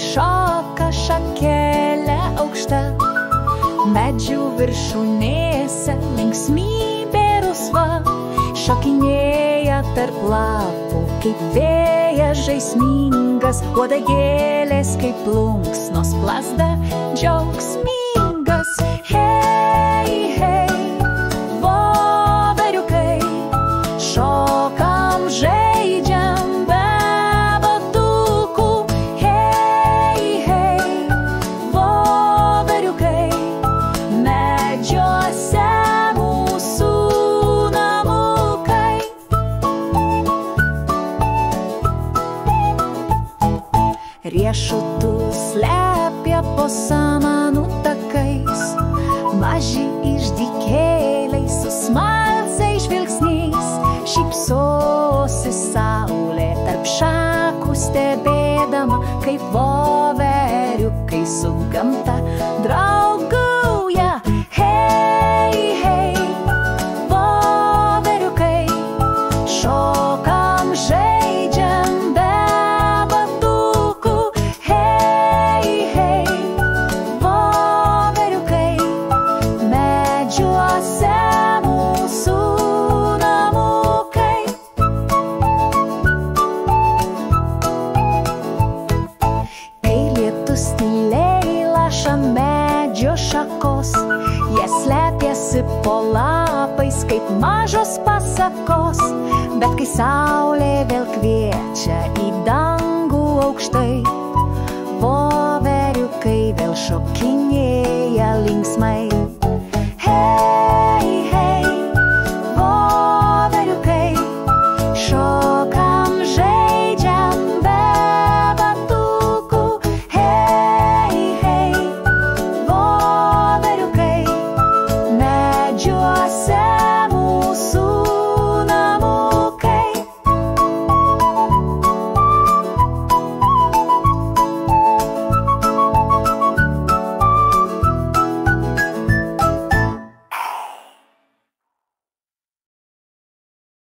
šoka šakelė aukšta, medžių viršūnėse linksmybė rusva, šokinėja tarp lapų, kaip vėjas žaismingas, uodegėlės kaip plunksnos plazda džiaugsmingas. Hei, hei, voveriukai, šokam, žaidžiam be batukų. Hei, hei, voveriukai, medžiuose mūsų namukai. Riešutus slepia po samanų takais, maži išdykėliai su smalsiais žvilgsniais, šypsosi saulė tarp šakų stebėdama, kaip voveriukai su gamta draugauja. Hei, hei, voveriukai, šokam, žaidžiam be batukų. Hei, hei, voveriukai, medžiuose mūsų namukai. Kai lietus tyliai laša medžio šakos, jie slepiasi po lapais kaip mažos pasakos. Bet kai saulė vėl kviečia į dangų aukštai, voveriukai vėl šokinėja linksmai.